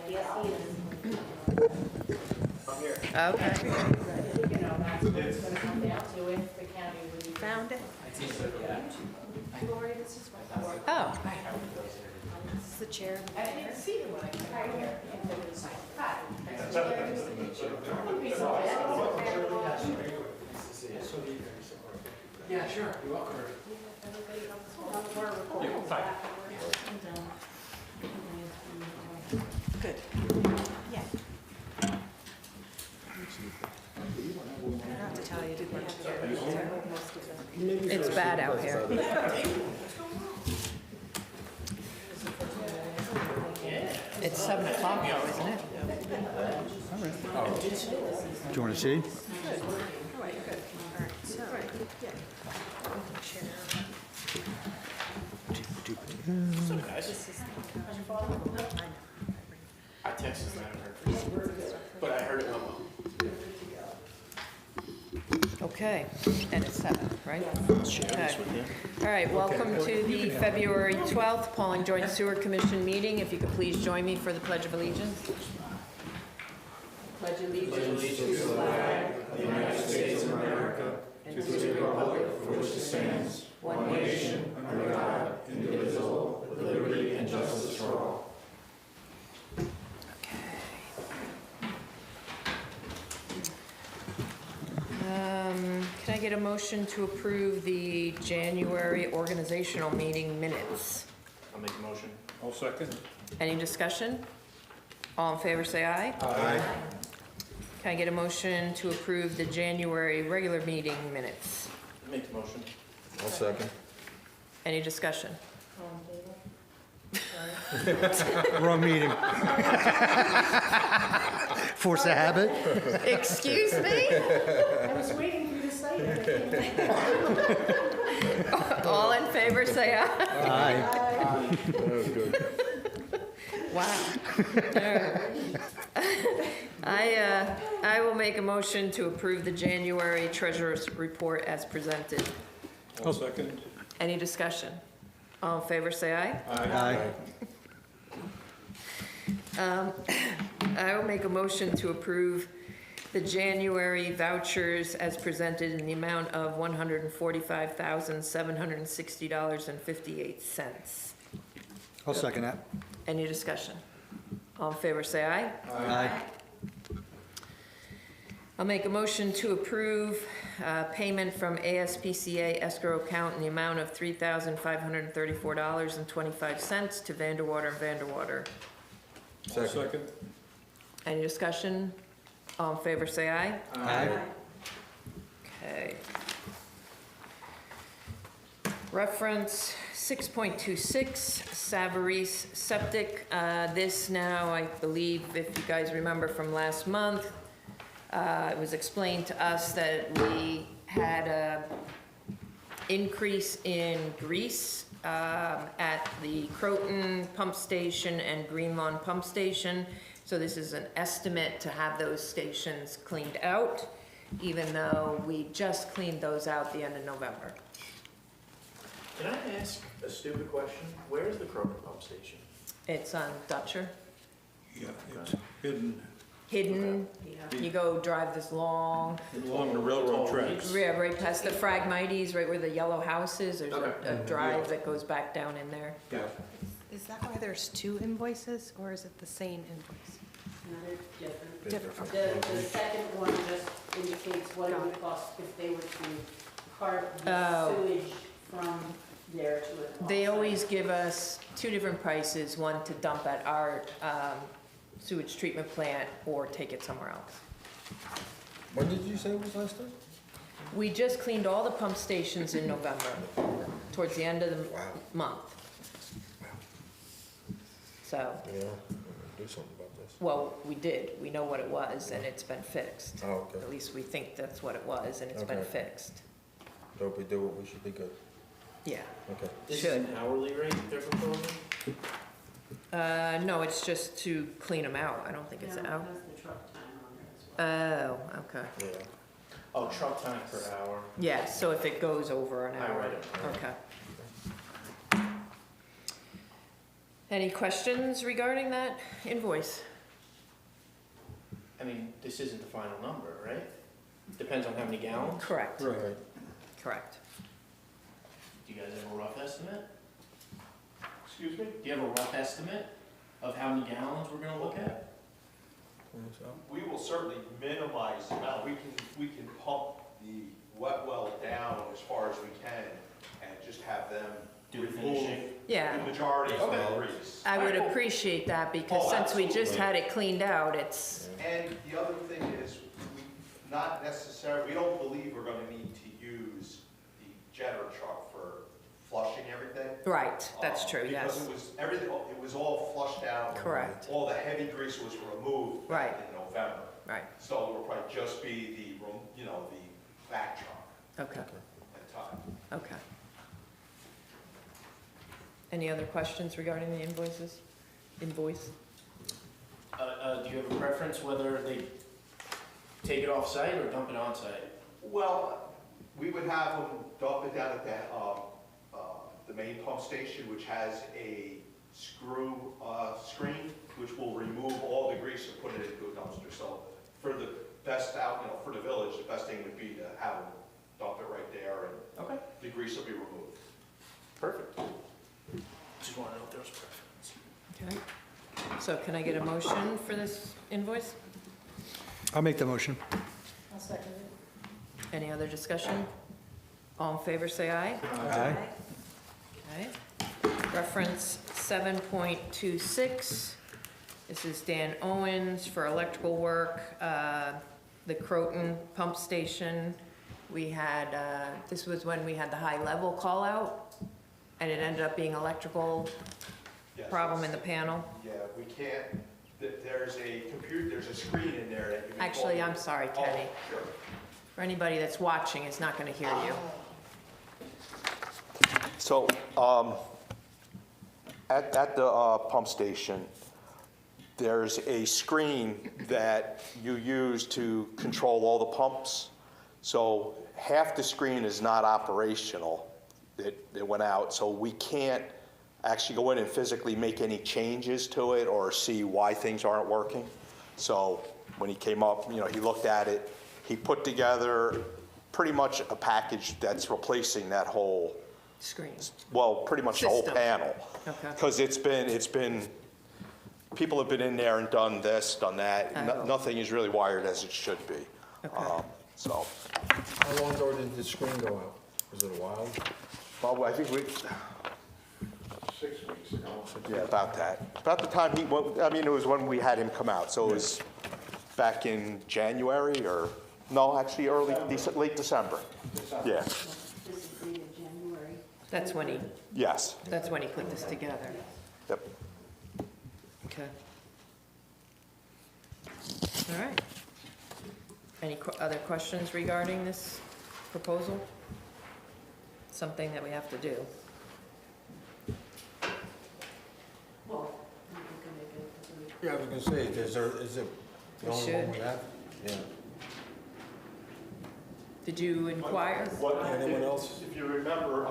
Yes, he is. I'm here. Okay. You know, that's what it's gonna come down to if the county would. Found it? Lori, this is my board. Oh, This is the chair. I didn't see you when I came out here. Hi. Yeah, sure. You're welcome. good. Yeah. I have to tell you, I did work together. It's bad out here. It's 7 o'clock now, isn't it? Do you want to see? I texted him, I haven't heard from him, but I heard it went well. Okay, and it's 7, right? Okay. All right, welcome to the February 12th Pawling Joint Sewer Commission meeting. If you could please join me for the Pledge of Allegiance. Pledge allegiance to the flag of the United States of America and to the republic for which it stands, one nation, under God, indivisible, with liberty and justice for all. Can I get a motion to approve the January organizational meeting minutes? I'll make a motion. I'll second. Any discussion? All in favor, say aye. Aye. Can I get a motion to approve the January regular meeting minutes? Make the motion. I'll second. Any discussion? Wrong meeting. Force a habit? Excuse me? I was waiting for you to say it. All in favor, say aye. Aye. Wow. I will make a motion to approve the January treasurer's report as presented. I'll second. Any discussion? All in favor, say aye. Aye. I will make a motion to approve the January vouchers as presented in the amount of $145,760.58. I'll second that. Any discussion? All in favor, say aye. Aye. I'll make a motion to approve payment from ASPCA escrow account in the amount of $3,534.25 to Vanderwater and Vanderwater. Second. Any discussion? All in favor, say aye. Aye. Okay. Reference 6.26, Savarese Septic. This now, I believe, if you guys remember from last month, it was explained to us that we had a increase in grease at the Croton Pump Station and Green Lawn Pump Station. So this is an estimate to have those stations cleaned out, even though we just cleaned those out the end of November. Can I ask a stupid question? Where is the Kroger pump station? It's on Dutcher, Yeah, it's hidden hidden. You go drive this long, along the railroad tracks. yeah, right past the Phragmites, right where the yellow house is. There's a drive that goes back down in there. Yeah. Is that why there's 2 invoices, or is it the same invoice? Different. The second one just indicates what it would cost if they were to cart the Oh. sewage from there to it. They always give us 2 different prices, one to dump at our sewage treatment plant or take it somewhere else. When did you say it was last time? We just cleaned all the pump stations in November, towards the end of the Wow. month. So, Yeah, do something about this. well, we did. We know what it was, and it's been fixed. Oh, okay. At least we think that's what it was, and it's been Okay. fixed. So if we do it, we should be good. Yeah. Okay. This is Should. an hourly rate they're proposing? No, it's just to clean them out. I don't think it's Now, it out. has the truck time on there as well. Oh, okay. Yeah. Oh, truck time per hour. Yeah, so if it goes over an I hour. read it. Okay. Any questions regarding that invoice? I mean, this isn't the final number, right? Depends on how many gallons. Correct, Right. correct. Do you guys have a rough estimate? Excuse me? Do you have a rough estimate of how many gallons we're gonna look at? We will certainly minimize the amount. We can pump the wet well down as far as we can and just have them Do the remove finishing? Yeah. the majority of the Okay. grease. I would appreciate that because Oh, since we just absolutely. had it cleaned out, it's, And the other thing is, not necessarily, we don't believe we're gonna need to use the jetter truck for flushing everything. right, that's true, Because yes. it was, everything, it was all flushed out. Correct. All the heavy grease was removed Right. back in November. Right, So it will probably just be the, you know, the back truck okay, at the time. okay. Any other questions regarding the invoice? Do you have a preference whether they take it off-site or dump it on-site? Well, we would have them dump it down at the main pump station, which has a screen, which will remove all the grease and put it into a dumpster. So for the best out, you know, for the village, the best thing would be to have them dump it right there and Okay. the grease will be removed. Perfect. Just wanna know if there was a preference. Okay. So can I get a motion for this invoice? I'll make the motion. I'll second it. Any other discussion? All in favor, say aye. Aye. Okay. Reference 7.26. This is Dan Owens for electrical work, the Croton Pump Station. We had, this was when we had the high level call out, and it ended up being electrical Yes, problem in it's- the panel. Yeah, we can't, there's a computer, there's a screen in there that you can. Actually, call- I'm sorry, Kenny. Oh, sure. For anybody that's watching, is not gonna hear you. So, at the pump station, there's a screen that you use to control all the pumps. So half the screen is not operational. It went out, so we can't actually go in and physically make any changes to it or see why things aren't working. So when he came up, you know, he looked at it, he put together pretty much a package that's replacing that whole, Screens. well, pretty much the whole System. panel. Okay. Because it's been, people have been in there and done this, done that. Oh. Nothing is really wired as it should be. Okay. So, How long ago did the screen go out? Was it a while? well, I think we, 6 weeks ago. Yeah, about that. About the time he, well, I mean, it was when we had him come out. So it was back in January or, no, actually late December. Yeah, This is dated January. That's when he yes, put this together. yep. Okay. All right. Any other questions regarding this proposal? Something that we have to do. Well, we can make it. Yeah, I was gonna say, is it the We only one we should. have? Yeah. Did you inquire? Anyone else? If you remember,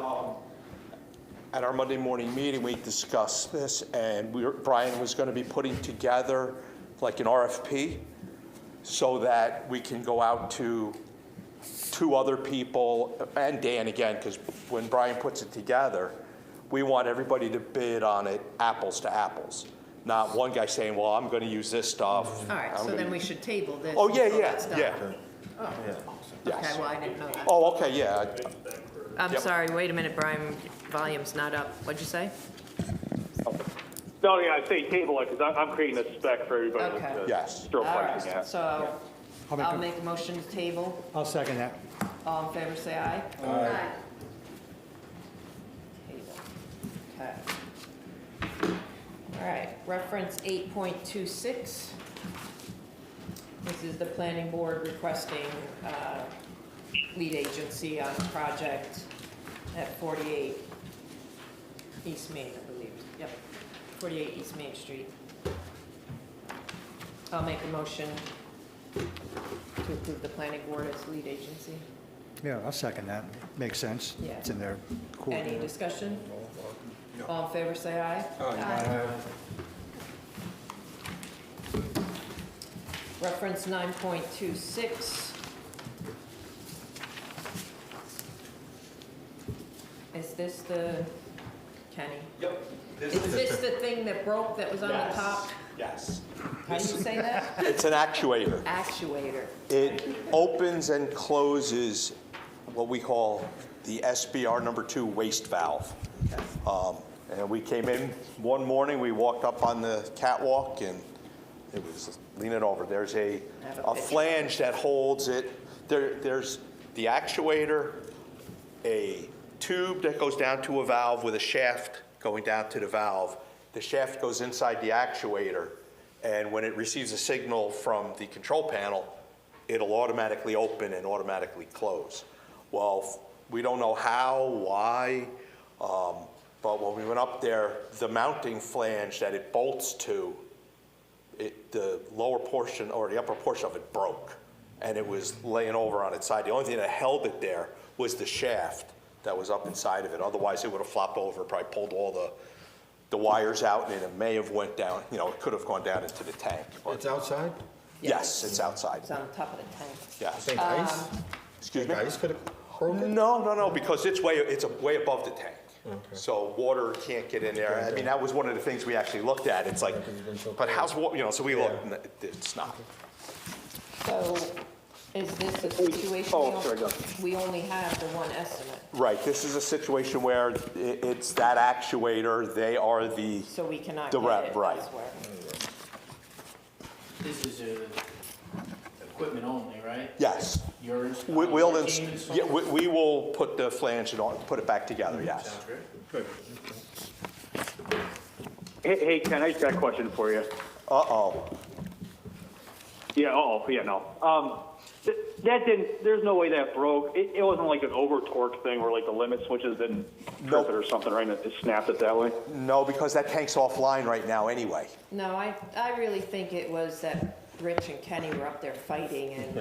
at our Monday morning meeting, we discussed this, and Brian was going to be putting together like an RFP so that we can go out to 2 other people, and Dan again, because when Brian puts it together, we want everybody to bid on it apples to apples. Not one guy saying, well, I'm going to use this stuff. All right, I'm so gonna then we use-" should table this. Oh, yeah, until yeah, that's done. yeah. Okay, Yes. well, I didn't know that. Oh, okay, yeah. I'm Yep. sorry, wait a minute, Brian, volume's not up. What'd you say? No, yeah, I say table it, because I'm creating a spec for everybody Okay. to Yes. throw All questions right, at. so I'll I'll make, make a motion to table. I'll second that. All in favor, say aye. Aye. Table. Okay. All right, reference 8.26. This is the planning board requesting lead agency on a project at 48 East Main, I believe. Yep, 48 East Main Street. I'll make a motion to approve the planning board as lead agency. Yeah, I'll second that. Makes sense. Yeah. It's in their court. Any discussion? All in favor, say aye. Reference 9.26. Is this the, Kenny? Yep. Is this the thing that broke that was on the top? Yes. How do you say that? It's an actuator. Actuator. It opens and closes what we call the SBR number 2 waste valve. And we came in one morning, we walked up on the catwalk and it was leaning over. There's a flange that holds it. There's the actuator, a tube that goes down to a valve with a shaft going down to the valve. The shaft goes inside the actuator, and when it receives a signal from the control panel, it'll automatically open and automatically close. Well, we don't know how, why, but when we went up there, the mounting flange that it bolts to, the lower portion or the upper portion of it broke, and it was laying over on its side. The only thing that held it there was the shaft that was up inside of it. Otherwise, it would have flopped over, probably pulled all the wires out, and it may have went down, you know, it could have gone down into the tank. It's outside? Yes, it's outside. It's on top of the tank. Yes. Think ice? Excuse me? Ice could have broken? No, because it's way above the tank. Okay. So water can't get in there. I mean, that was one of the things we actually looked at. It's like, but how's water, you know, so we looked, and it's not. So is this a situation Oh, sorry, go. we only have the one estimate? Right, this is a situation where it's that actuator, they are the, So we cannot The get rep, it right. elsewhere? This is equipment only, right? yes. Yours? We'll, your team install? yeah, we will put the flange and put it back together, yes. Sounds great. Hey, Ken, I just got a question for you. Uh-oh. Yeah, no. That didn't, there's no way that broke. It wasn't like an over torque thing where like the limit switches didn't trip it or something, right? And it snapped it that way? No, because that tank's offline right now anyway. No, I really think it was that Rich and Kenny were up there fighting and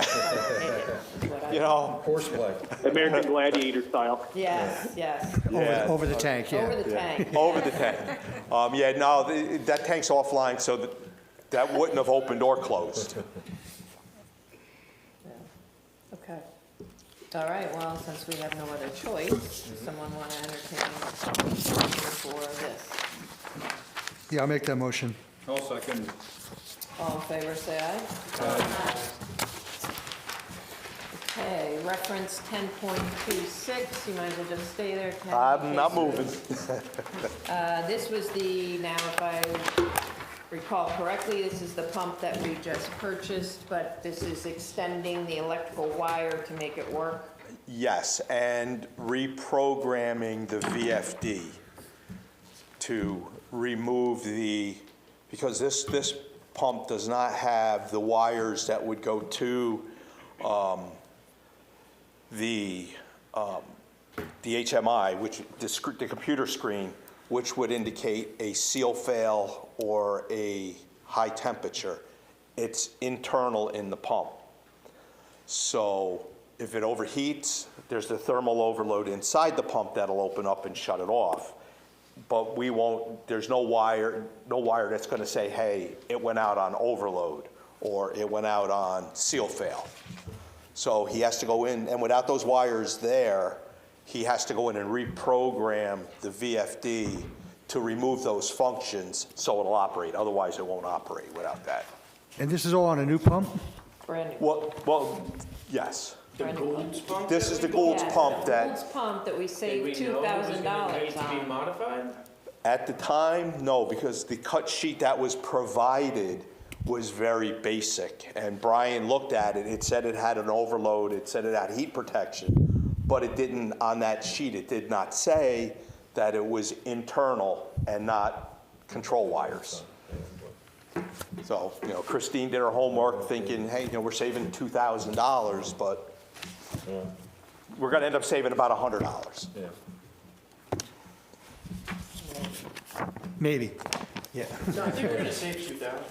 You know, Horseplay. American Gladiator style. Yes, yes, yeah. Over the tank, yeah. over the tank. Over the tank. Yeah, no, that tank's offline, so that wouldn't have opened or closed. Okay. All right, well, since we have no other choice, does someone want to entertain a motion for this? Yeah, I'll make that motion. I'll second. All in favor, say aye. Okay, reference 10.26, you might as well just stay there, Ken. I'm not moving. This was now if I recall correctly, this is the pump that we just purchased, but this is extending the electrical wire to make it work. Yes, and reprogramming the VFD to remove because this pump does not have the wires that would go to the HMI, which the computer screen, which would indicate a seal fail or a high temperature. It's internal in the pump. So if it overheats, there's the thermal overload inside the pump that'll open up and shut it off. But there's no wire that's gonna say, hey, it went out on overload or it went out on seal fail. So he has to go in, and without those wires there, he has to go in and reprogram the VFD to remove those functions so it'll operate. Otherwise, it won't operate without that. And this is all on a new pump? Brand new. Well, yes. The Gould's pump? This is the Gould's pump The that, Gould's pump that we Did saved we know it was gonna need $2,000 to be on. modified? at the time, no, because the cut sheet that was provided was very basic. And Brian looked at it, it said it had an overload, it said it had heat protection, but it didn't, on that sheet, it did not say that it was internal and not control wires. So, Christine did her homework thinking, hey, we're saving $2,000, but we're gonna end up saving about $100. Yeah. Maybe. Yeah. No, I think we're gonna save 2,000.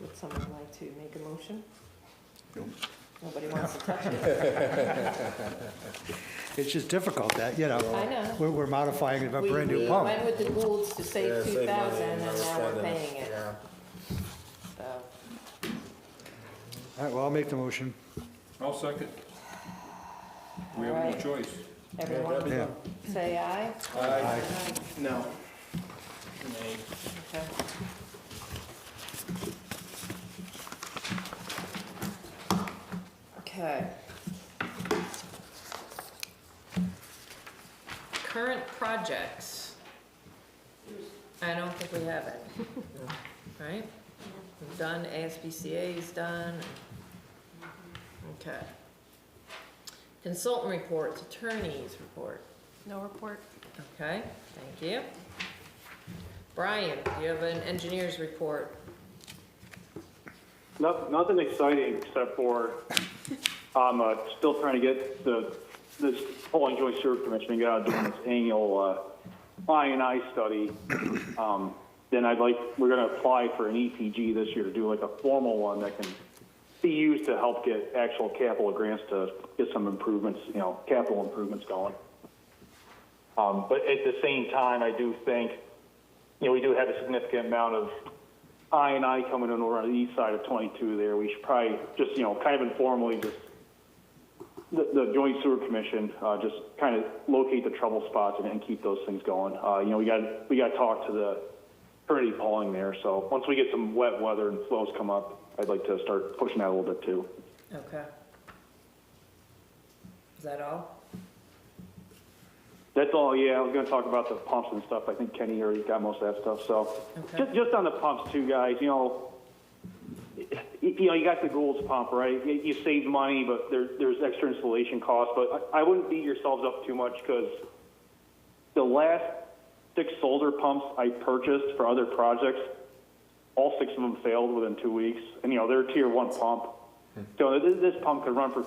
Would someone like to make a motion? Nobody wants to touch it. It's just difficult that, you know. I know. We're modifying a brand new We pump. went with the Goulds to Yeah, save save 2,000 money and now we're spending paying it, Yeah. so. All right, well, I'll make the motion. I'll second. We have no Alright. choice. Everyone Yeah. say aye? Aye. No. Okay. Okay. Current projects. I don't think we have it. Right? We've done, ASPCA's done. Okay. Consultant reports, attorneys report. No report. Okay, thank you. Brian, do you have an engineer's report? Nothing exciting except for I'm still trying to get this Pawling Joint Sewer Commission got doing this annual I&I study. Then we're going to apply for an EPG this year to do like a formal one that can be used to help get actual capital grants to get some improvements, capital improvements going. But at the same time, I do think, we do have a significant amount of I&I coming in over on the east side of 22 there. We should probably just, kind of informally just, the Joint Sewer Commission, just kind of locate the trouble spots and keep those things going. We got to talk to the Trinity Pawling there. So once we get some wet weather and flows come up, I'd like to start pushing that a little bit too. Okay. Is that all? That's all, yeah. I was going to talk about the pumps and stuff. I think Kenny already got most of that stuff. So Okay. just on the pumps too, guys, you got the Gould's pump, right? You save money, but there's extra installation costs. But I wouldn't beat yourselves up too much because the last 6 Soldier pumps I purchased for other projects, all 6 of them failed within 2 weeks. And, they're a tier 1 pump. So this pump could run for,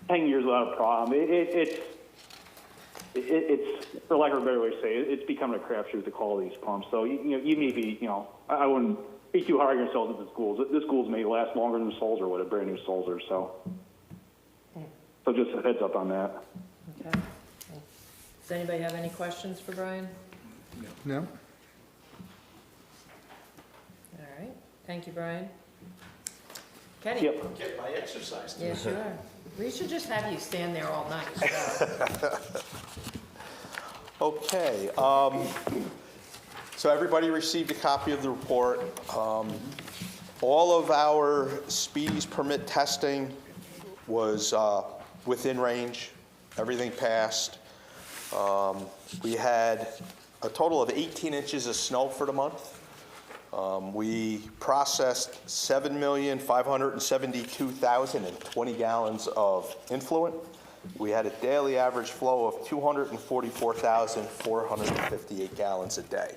10 years without a problem. It's, for lack of a better way to say it, it's becoming a crapshoot to call these pumps. So, you may be, I wouldn't be too hard on yourselves with this Gould's. This Gould's may last longer than Soldier would, a brand new Soldier. So just a heads up on that. Okay. Does anybody have any questions for Brian? No? All right, thank you, Brian. Kenny? Yep. Get my exercise. Yeah, sure. We should just have you stand there all night. Okay, so everybody received a copy of the report. All of our speedies permit testing was within range. Everything passed. We had a total of 18 inches of snow for the month. We processed 7,572,020 gallons of influent. We had a daily average flow of 244,458 gallons a day.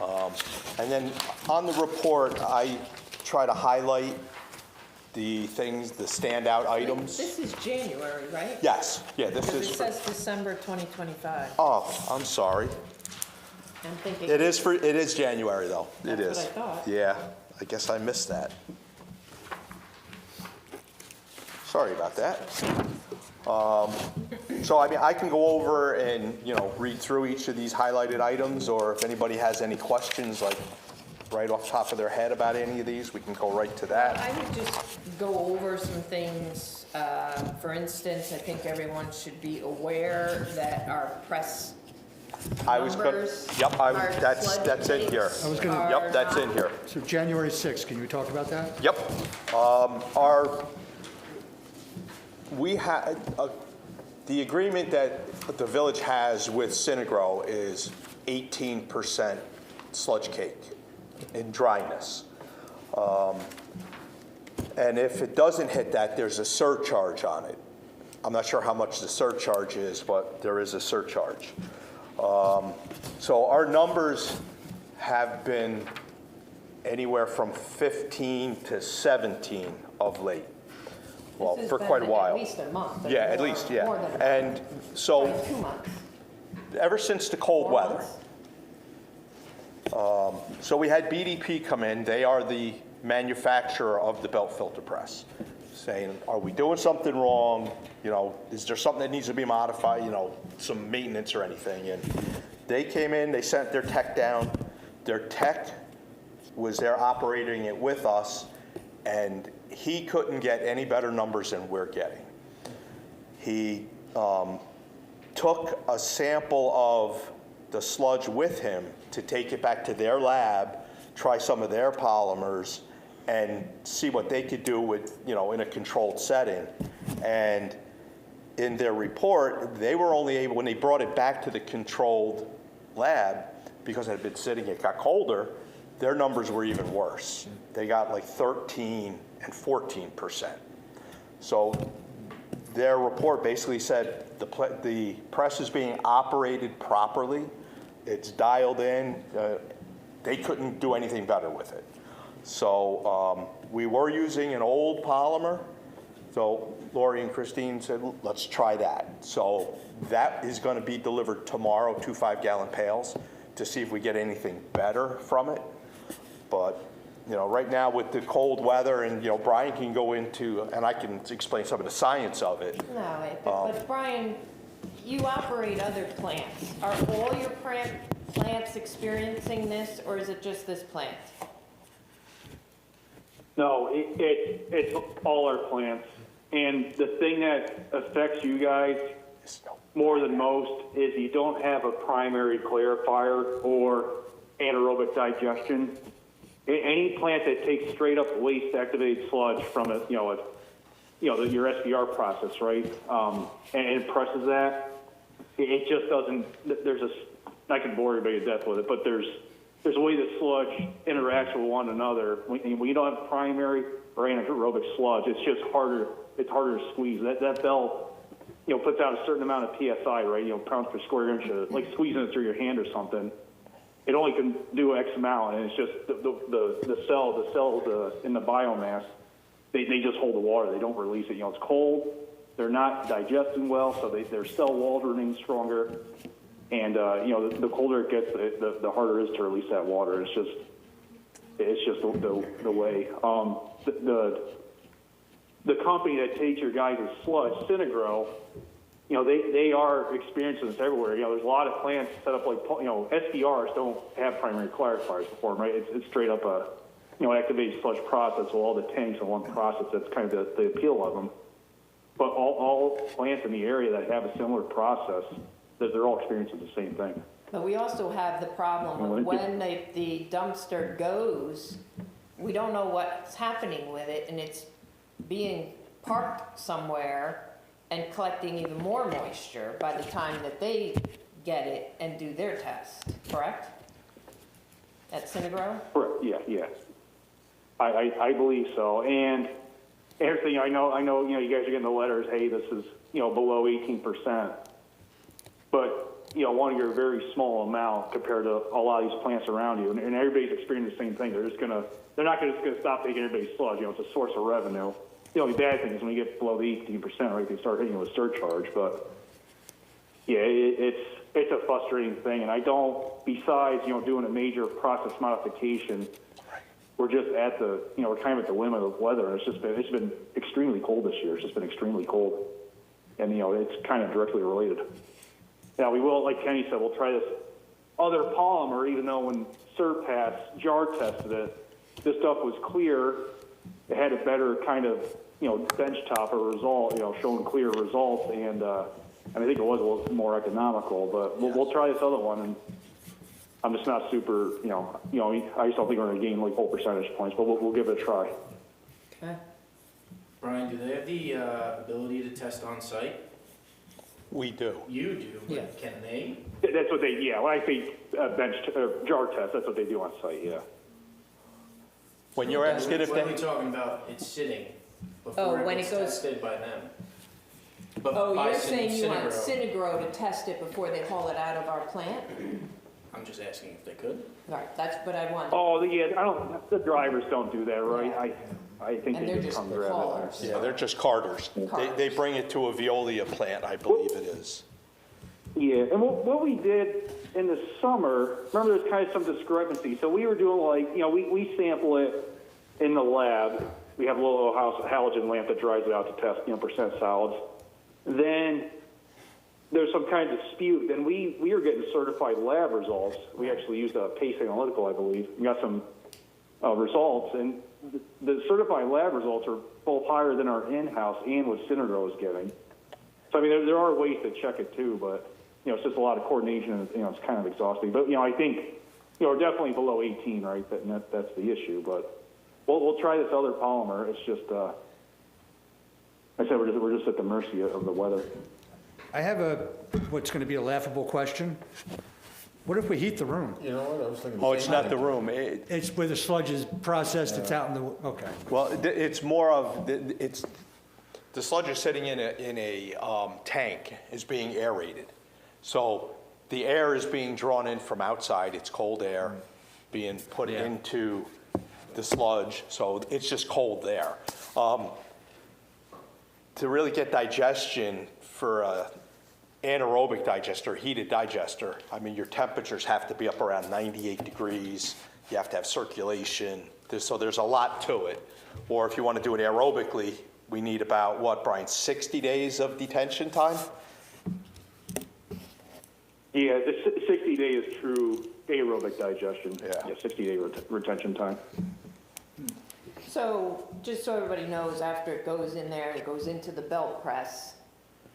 And then on the report, I try to highlight the things, the standout items. This is January, right? Yes, yeah, this Because is it for, says December 2025. oh, I'm sorry. I'm thinking. It is January though. It That's is. what I thought. Yeah, I guess I missed that. Sorry about that. So I mean, I can go over and, read through each of these highlighted items, or if anybody has any questions, like right off the top of their head about any of these, we can go right to that. I would just go over some things. For instance, I think everyone should be aware that our press I was gonna, numbers. yep, our that's in here. floodgates I was gonna- are Yep, that's in not- here. So January 6th, can you talk about that? Yep. We had, the agreement that the village has with Synagro is 18% sludge cake in dryness. And if it doesn't hit that, there's a surcharge on it. I'm not sure how much the surcharge is, but there is a surcharge. So our numbers have been anywhere from 15 to 17 of late. Well, This has for been quite a while. At least a month. or Yeah, at more- least, yeah. More than And so, 2 months. ever since the cold 4 weather, months. so we had BDP come in. They are the manufacturer of the belt filter press. saying, are we doing something wrong? You know, is there something that needs to be modified, you know, some maintenance or anything? And they came in, they sent their tech down. Their tech was there operating it with us, and he couldn't get any better numbers than we're getting. He took a sample of the sludge with him to take it back to their lab, try some of their polymers, and see what they could do with, you know, in a controlled setting. And in their report, they were only able, when they brought it back to the controlled lab, because it had been sitting, it got colder, their numbers were even worse. They got like 13 and 14%. So their report basically said the press is being operated properly. It's dialed in. They couldn't do anything better with it. So we were using an old polymer. So Lori and Christine said, let's try that. So that is going to be delivered tomorrow, 2 5-gallon pails, to see if we get anything better from it. But, you know, right now with the cold weather, and, you know, Brian can go into, and I can explain some of the science of it. No, but Brian, you operate other plants. Are all your plants experiencing this, or is it just this plant? No, it's all our plants. And the thing that affects you guys more than most is you don't have a primary clarifier or anaerobic digestion. Any plant that takes straight up waste activated sludge from your SBR process, right, and it presses that, it just doesn't. I can bore everybody to death with it, but there's a way that sludge interacts with one another. When you don't have primary or anaerobic sludge, it's just harder. It's harder to squeeze. That bell, you know, puts out a certain amount of psi, right? You know, pounds per square inch, like squeezing it through your hand or something. It only can do X amount, and it's just the cells in the biomass. They just hold the water. They don't release it. You know, it's cold. They're not digesting well, so their cell walls remain stronger. And you know, the colder it gets, the harder it is to release that water. It's just the way. The company that takes your guys' sludge, Synagro, you know, they are experiencing this everywhere. You know, there's a lot of plants set up like, you know, SBRs don't have primary clarifiers before them, right? It's straight up a, you know, activated sludge process with all the tanks in one process. That's kind of the appeal of them. But all plants in the area that have a similar process, they're all experiencing the same thing. But we also have the problem of when the dumpster goes, we don't know what's happening with it, and it's being parked somewhere and collecting even more moisture by the time that they get it and do their test, correct? At Synagro? Correct, yeah. I believe so. And everything, I know, you know, you guys are getting the letters, hey, this is, you know, below 18%. But, you know, one, you're a very small amount compared to a lot of these plants around you. And everybody's experiencing the same thing. They're not just going to stop taking everybody's sludge. You know, it's a source of revenue. The only bad thing is when you get below the 18%, right, they start hitting you with surcharge. But, yeah, it's a frustrating thing. And I don't, besides, you know, doing a major process modification, we're just at the, you know, we're kind of at the limit of weather. It's been extremely cold this year. It's just been extremely cold. And, you know, it's kind of directly related. Now, we will, like Kenny said, we'll try this other polymer, even though when Surpass jar tested it, this stuff was clear. It had a better kind of, you know, benchtop or result, you know, showing clear results. And I think it was a little more economical, but we'll try this other one. And I'm just not super, you know, I just don't think we're going to gain like whole percentage points, but we'll give it a try. Okay. Brian, do they have the ability to test on site? We do. You do, but Yeah. can they? That's what they, yeah, when I say jar test, that's what they do on site, yeah. When you're asking if What are we they, talking about? It's sitting Oh, before when it gets it goes- tested by them. But Oh, by you're saying you want Synagro. Synagro to test it before they haul it out of our plant? I'm just asking if they could. All right, that's what I want. Oh, yeah, the drivers don't do that, right? I think And they they're just just come grab it. haulers. yeah, they're just carters. They bring it to a Veolia plant, I believe it is. Yeah, and what we did in the summer, remember there's kind of some discrepancy. So we were doing like, you know, we sample it in the lab, we have a little halogen lamp that dries it out to test, percent solids. Then there's some kind of dispute. Then we are getting certified lab results. We actually used a Pace Analytical, I believe. We got some results, and the certified lab results are both higher than our in-house and what Synhydro is getting. So, I mean, there are ways to check it too, but, it's just a lot of coordination, and, it's kind of exhausting. But, I think, we're definitely below 18, right? That's the issue. But we'll try this other polymer. It's just, like I said, we're just at the mercy of the weather. I have what's going to be a laughable question. What if we heat the room? You know what, I was thinking. Oh, it's not the same room. It's where the sludge is processed, it's out in the, okay. Well, it's more of, the sludge is sitting in a tank, is being aerated. So the air is being drawn in from outside, it's cold air being put into the sludge, so it's just cold there. To really get digestion for a anaerobic digester, heated digester, I mean, your temperatures have to be up around 98 degrees. You have to have circulation. So there's a lot to it. Or if you want to do it aerobically, we need about, what, Brian, 60 days of detention time? Yeah, the 60-day is true aerobic digestion. Yeah. 60-day retention time. So, just so everybody knows, after it goes in there, it goes into the belt press.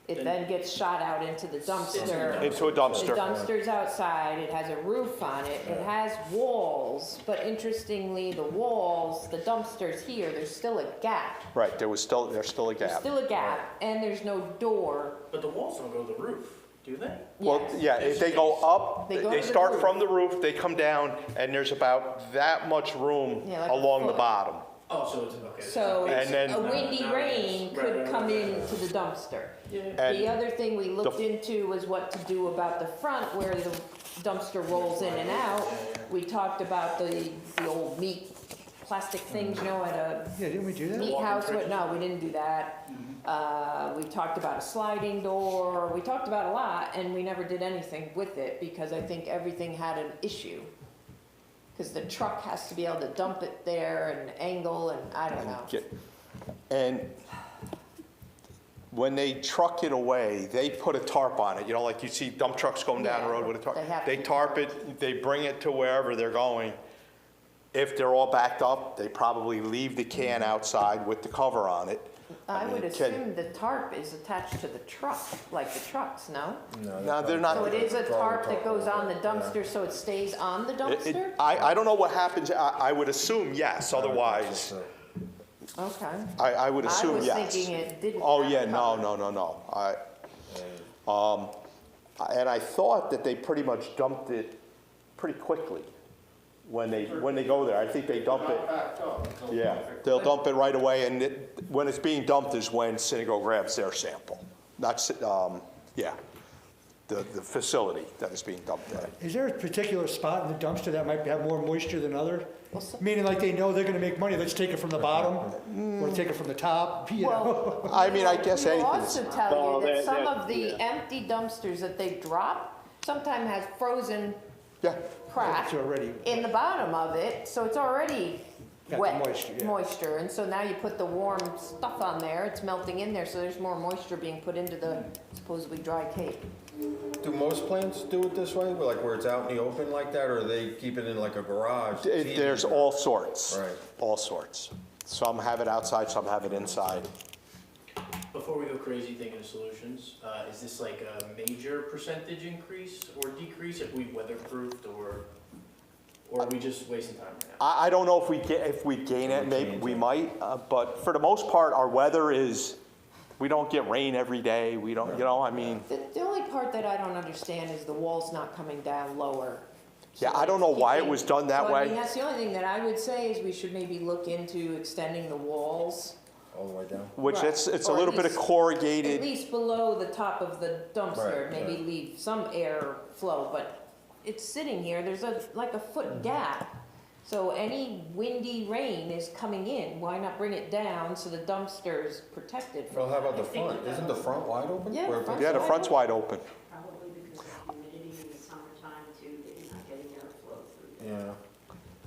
It then gets shot out into the dumpster. Into a dumpster. The dumpster's outside, it has a roof on it, it has walls, but interestingly, the walls, the dumpster's here, there's still a gap. Right, there's still a There's gap. still a gap, and there's no door. But the walls don't go to the roof, do they? Well, Yes. yeah, if they go up, They go they to the start roof. from the roof, they come down, and there's about that much room Yeah, like a along the foot. bottom. Oh, so it's, okay. So, And then- a windy Now it rain is. could Right, come right, right. into the dumpster. And The other thing we looked the- into was what to do about the front where the dumpster rolls in and out. We talked about the old meat, plastic things, at a Yeah, didn't we do that? meat house. No, we didn't do that. We talked about a sliding door. We talked about a lot, and we never did anything with it because I think everything had an issue. Because the truck has to be able to dump it there and angle, and I don't know. And when they truck it away, they put a tarp on it, like you see dump trucks going down the road with a tarp. They have They to. tarp it, they bring it to wherever they're going. If they're all backed up, they probably leave the can outside with the cover on it. I would mean, assume the tarp is attached to the truck, like the trucks, no? No, they're not. So it is a tarp that goes on the dumpster, so it stays on the dumpster? I don't know what happens, I would assume yes, otherwise, Okay. I would assume yes. I was thinking it didn't. Oh, have yeah, a no, cover. no. And I thought that they pretty much dumped it pretty quickly when they go there. I think they dump it. Yeah, they'll dump it right away, and when it's being dumped is when Synhydro grabs their sample. That's, the facility that is being dumped at. Is there a particular spot in the dumpster that might have more moisture than other? Well, so- Meaning like they know they're gonna make money, let's take it from the bottom, or take it from the top, Well, I mean, I guess we'll anything's. also tell Well, you that that- some that- of the empty dumpsters that they drop sometimes has frozen Yeah, crap It's already- in the bottom of it, so it's already Got the wet moisture, yeah. and so now you put the warm stuff on there, it's melting in there, so there's more moisture being put into the supposedly dry cake. Do most plants do it this way, like where it's out in the open like that, or they keep it in like a garage? there's all sorts. Right. All sorts. Some have it outside, some have it inside. Before we go crazy thinking of solutions, is this like a major percentage increase or decrease if we weatherproofed, or are we just wasting time right now? I don't know if we gain it, maybe we might, but for the most part, our weather is, we don't get rain every day, we don't, I mean, The only part that I don't understand is the walls not coming down lower. yeah, I don't know why it was done that So, I mean, way. that's the only thing that I would say is we should maybe look into extending the walls. All the way down? Which Right. it's a Or at little bit of least- At corrugated, least below the top of the dumpster, Right, maybe leave some air flow, but it's sitting here, there's like a foot gap. So any windy rain is coming in, why not bring it down so the dumpster's protected Well, from how that? about the front? Isn't the front wide open? Yeah, Where- front- yeah, the front's wide open. Probably because of humidity in the summertime too, that you're not getting airflow through there.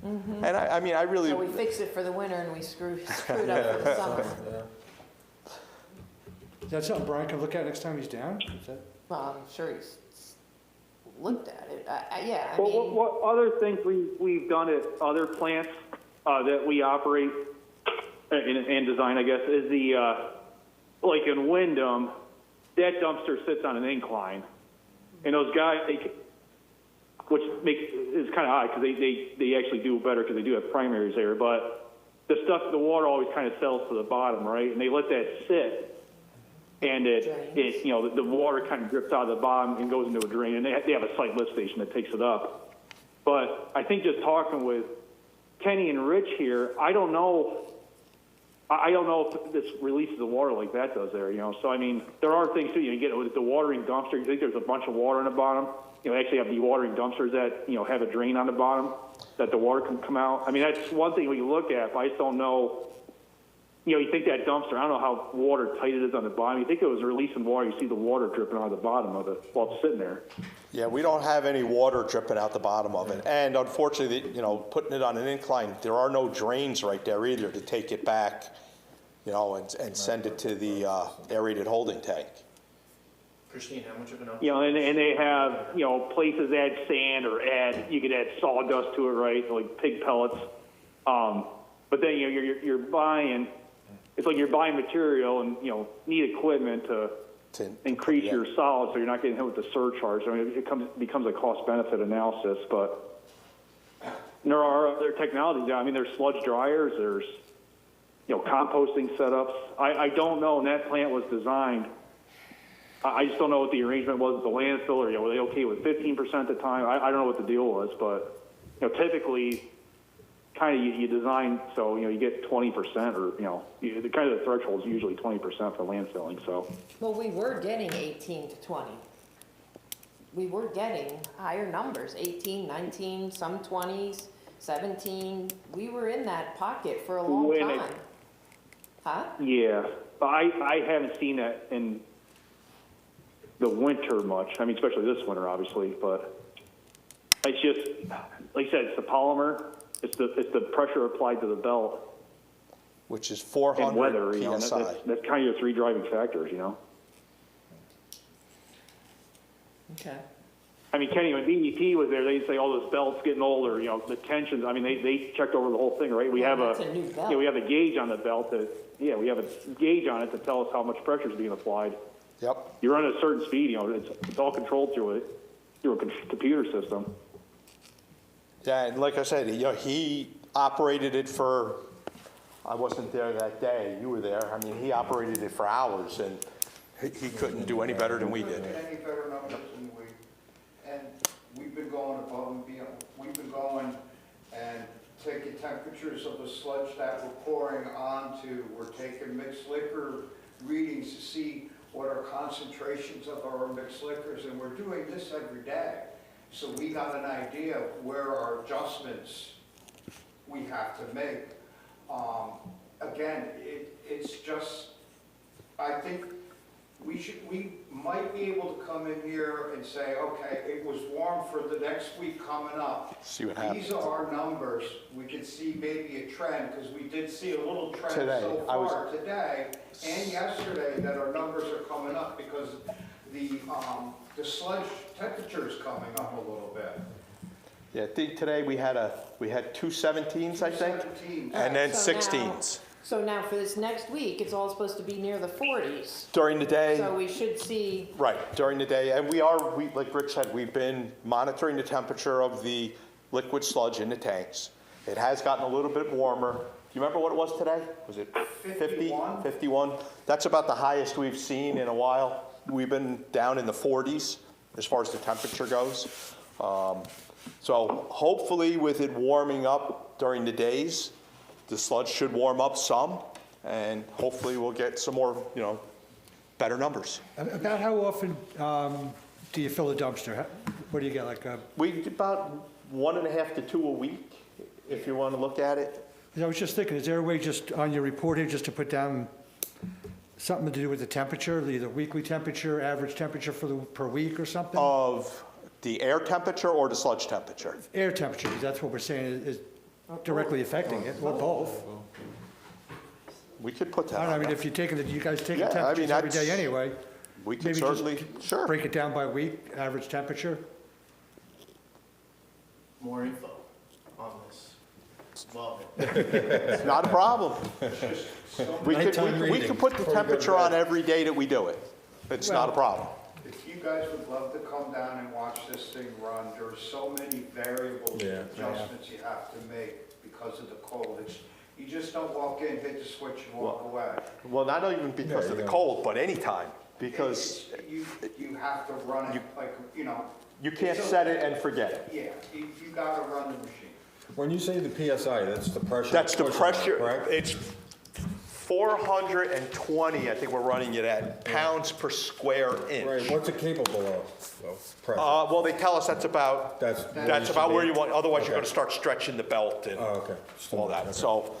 Yeah. And I mean, I really, So we fix it for the winter and we screwed up for the summer. Is that something Brian can look at next time he's down? Is that- Well, I'm sure he's looked at it. Yeah, I Well, mean, what other things we've done at other plants that we operate and design, I guess, is like in Wyndham, that dumpster sits on an incline. And those guys, which is kind of odd because they actually do better because they do have primaries there. But the water always kind of settles to the bottom, right? And they let that sit. And it you know, the water kind of drips out of the bottom and goes into a drain. And they have a site lift station that takes it up. But I think just talking with Kenny and Rich here, I don't know if this releases the water like that does there, you know. So, I mean, there are things, too. You get with the watering dumpster, you think there's a bunch of water on the bottom. You know, actually have dewatering dumpsters that, you know, have a drain on the bottom that the water can come out. I mean, that's one thing we can look at, but I just don't know. You know, you think that dumpster, I don't know how watertight it is on the bottom. You think it was releasing water, you see the water dripping out of the bottom of it while it's sitting there. yeah, we don't have any water dripping out the bottom of it. And unfortunately, you know, putting it on an incline, there are no drains right there either to take it back, you know, and send it to the aerated holding tank. Christine, how much of an up? You know, and they have, you know, places add sand or you could add sawdust to it, right? Like pig pellets. But then, you know, you're buying, it's like you're buying material and, you know, need equipment to increase your solids so you're not getting hit with the surcharge. I mean, it becomes a cost-benefit analysis, but there are other technologies. I mean, there's sludge dryers, there's, you know, composting setups. I don't know when that plant was designed. I just don't know what the arrangement was with the landfill, or, you know, were they okay with 15% at the time? I don't know what the deal was, but, you know, typically, kind of you design so, you know, you get 20%, or, you know, the kind of the threshold is usually 20% for landfilling. So, well, we were getting 18 to 20. We were getting higher numbers, 18, 19, some 20s, 17. We were in that pocket for a long time. Huh? yeah, but I haven't seen that in the winter much. I mean, especially this winter, obviously, but it's just, like I said, it's the polymer. It's the pressure applied to the belt, Which is and 400 weather. You know, PSI. that's kind of your three driving factors. You know. Okay. I mean, Kenny, when DEP was there, they'd say, "Oh, this belt's getting older." You know, the tensions. I mean, they checked over the whole thing, right? We have That's a new belt. Yeah, we have a gauge on the belt we have a gauge on it to tell us how much pressure is being applied. Yep. You run at a certain speed. You know, it's all controlled through a computer system. Yeah, and like I said, you know, he operated it for, I wasn't there that day, you were there. I mean, he operated it for hours, and he couldn't do any better than we did. Any better numbers than we, and we've been going above and beyond. We've been going and taking temperatures of the sludge that we're pouring onto. We're taking mixed liquor readings to see what our concentrations of our mixed liquors, and we're doing this every day. So we got an idea of where our adjustments we have to make. Again, it's just, I think we might be able to come in here and say, okay, it was warm for the next week coming up. See what happens. These are our numbers. We can see maybe a trend, because we did see a little trend Today, so far today and yesterday that our numbers are coming up because the sludge temperature is coming up a little bit. Yeah, I think today we had 2 17s, I think, 17. and then So now- 16s. So now for this next week, it's all supposed to be near the 40s. During the day, So we should see, right, during the day, and like Rich said, we've been monitoring the temperature of the liquid sludge in the tanks. It has gotten a little bit warmer. Do you remember what it was today? Was it 50? 51. 51? That's about the highest we've seen in a while. We've been down in the 40s as far as the temperature goes. So hopefully with it warming up during the days, the sludge should warm up some, and hopefully we'll get some more, you know, better numbers. About how often do you fill a dumpster? What do you get, like a, We do about 1.5 to 2 a week, if you want to look at it. I was just thinking, is there a way just on your report here, just to put down something to do with the temperature, either weekly temperature, average temperature per week or something? Of the air temperature or the sludge temperature? Air temperature, 'cause that's what we're saying is directly affecting it, or both. We could put that I don't know, I on mean, there. if you're taking, you guys take the Yeah, I mean, temperatures every day that's- anyway, We could maybe just certainly, sure. break it down by week, average temperature. More info on this. Love it. It's not a problem. Nighttime We reading could put the before you go to temperature on bed. every day that we do it. It's not a problem. If you guys would love to come down and watch this thing run, there are so many variables and Yeah. adjustments you have to make because of the cold. You just don't walk in, hit the switch and walk away. Well, not even because of the Yeah. cold, but anytime, because You have to run it like, you can't it's a- set it and forget it. Yeah, you gotta run the machine. When you say the PSI, that's the pressure. That's the pushing it, pressure, correct? it's 420, I think we're running it at, pounds per square inch. Right, what's it capable of pressure? Well, they tell us that's about That's where you want, otherwise you're Okay. gonna start stretching the belt and Oh, okay. all that. Okay. So,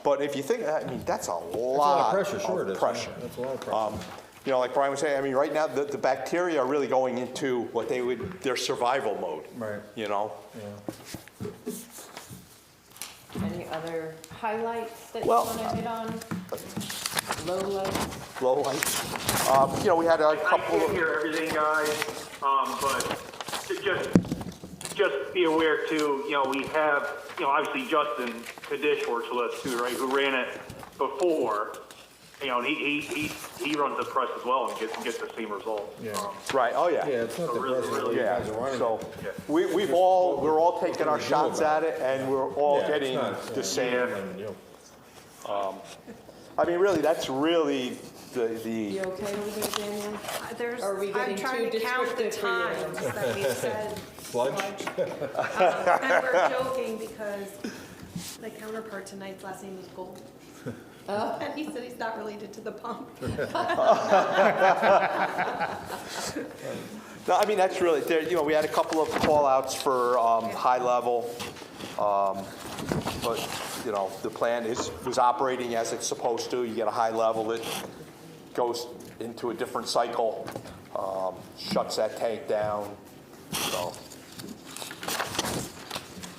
but if you think, I mean, that's a That's lot of pressure, sure it of is. pressure. Yeah, that's a lot of pressure. You know, like Brian was saying, I mean, right now, the bacteria are really going into what their survival mode. Right. You know? Yeah. Any other highlights that you Well, want to hit on? Lowlights? Low light. You know, we had a I couple can't of, hear everything, guys, but just be aware too, we have, obviously Justin Kadish works with us too, right, who ran it before, and he runs the press as well and gets the same result. Yeah. right, oh yeah. Yeah, it's not So the really, pressure that really- you Yeah, guys are running. so Yeah. we're all taking our do shots about at it and we're all Yeah, it's getting not, the same. and, I mean, really, that's really the, You okay over there, Daniel? Are we I'm getting trying too to count the descriptive for you? times that we said Sludge? sludge. And we're joking because the counterpart tonight's last name is Gold. And he said he's not related to the pump. no, I mean, that's really, we had a couple of call-outs for high level. But, the plant was operating as it's supposed to. You get a high level, it goes into a different cycle, shuts that tank down, so.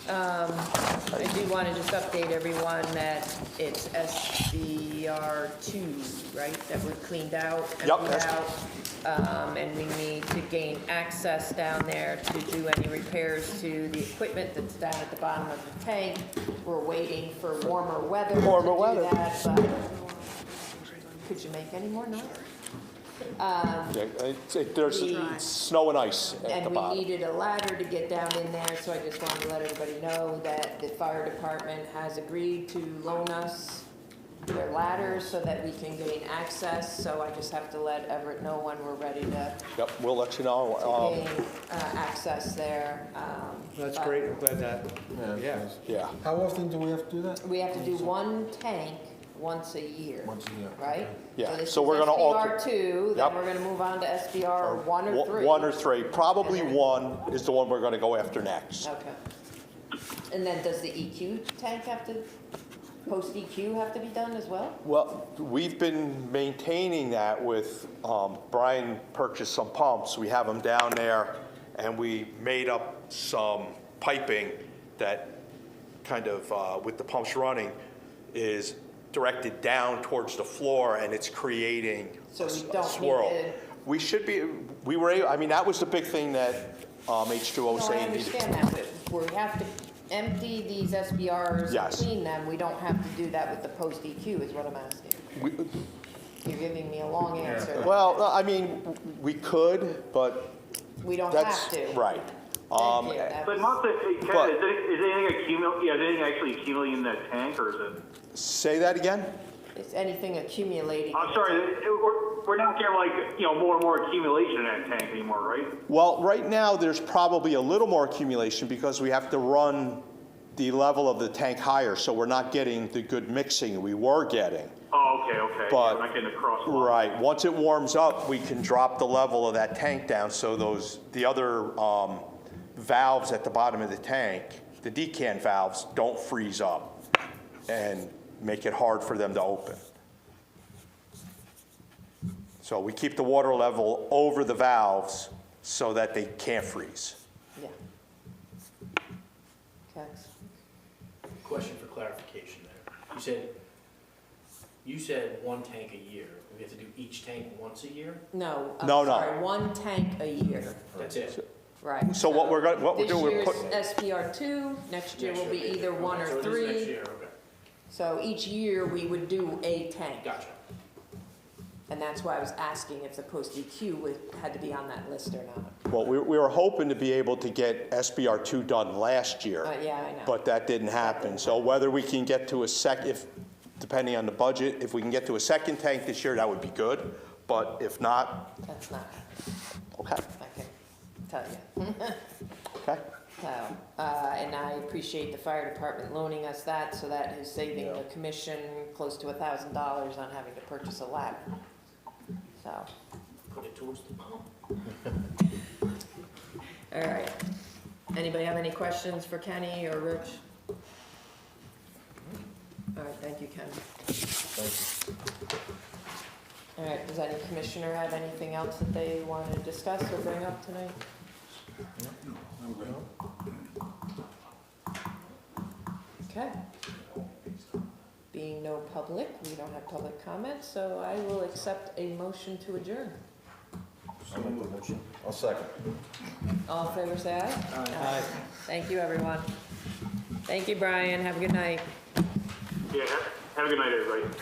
I do want to just update everyone that it's SBR2, right, that we're cleaned out, Yep, emptied out. And we need to gain access down there to do any repairs to the equipment that's down at the bottom of the tank. We're waiting for warmer weather Warmer to weather. do that, but could you make any more noise? Yeah, there's snow and ice at the And we bottom. needed a ladder to get down in there, so I just wanted to let everybody know that the fire department has agreed to loan us their ladders so that we can gain access, so I just have to let Everett know when we're ready to Yep, we'll let you know. gain access there. That's but great, I'm glad that, yeah. Yeah. How often do we have to do that? We have to do one tank once a year, Once a year. right? Yeah, this so is we're gonna alter- SBR2, Yep. then we're gonna move on to SBR 1 or 3. One or three, probably one is the one we're gonna go after next. Okay. And then does the EQ tank have to, post EQ have to be done as well? Well, we've been maintaining that with, Brian purchased some pumps, we have them down there, and we made up some piping that kind of, with the pumps running, is directed down towards the floor, and it's creating So we a don't swirl. need to- We should be, we were, I mean, that was the big thing that H2O No, I saying needed. understand that, but we have to empty these SBRs and Yes. clean them. We don't have to do that with the post EQ is what I'm asking. We- You're giving me a long answer. Well, I mean, we could, but We don't that's, have to. right. Thank you. That But was- Martha, Ken, But- is anything actually accumulating in that tank, or is it? Say that again? Is anything accumulating? I'm sorry, we're not getting more and more accumulation in that tank anymore, right? Well, right now, there's probably a little more accumulation because we have to run the level of the tank higher, so we're not getting the good mixing we were getting. Oh, okay. But- I'm not getting across. Right, once it warms up, we can drop the level of that tank down so the other valves at the bottom of the tank, the decant valves, don't freeze up and make it hard for them to open. So we keep the water level over the valves so that they can't freeze. Yeah. Okay. question for clarification there. You said 1 tank a year. We have to do each tank once a year? No, No, I'm no. sorry, 1 tank a year, That's it? right. So what we're doing, we're This putting, year's SPR2, next year will be either 1 or Okay, so it is 3. next year, okay. So each year, we would do a tank. Gotcha. And that's why I was asking if the post-EQ had to be on that list or not. well, we were hoping to be able to get SBR2 done last year. Yeah, I know. But that didn't happen. So whether we can get to a depending on the budget, if we can get to a second tank this year, that would be good. But if not, That's not happening, okay, I can tell you. okay. So, and I appreciate the fire department loaning us that, so that is saving the commission close to $1,000 on having to purchase a ladder. So, Put it towards the pump. all right. Anybody have any questions for Kenny or Rich? All right, thank you, Ken. All right, does any commissioner have anything else that they want to discuss or bring up tonight? Okay. Being no public, we don't have public comments, so I will accept a motion to adjourn. I'll second. All in favor, say aye. Aye. Thank you, everyone. Thank you, Brian. Have a good night. Yeah, have a good night, everybody.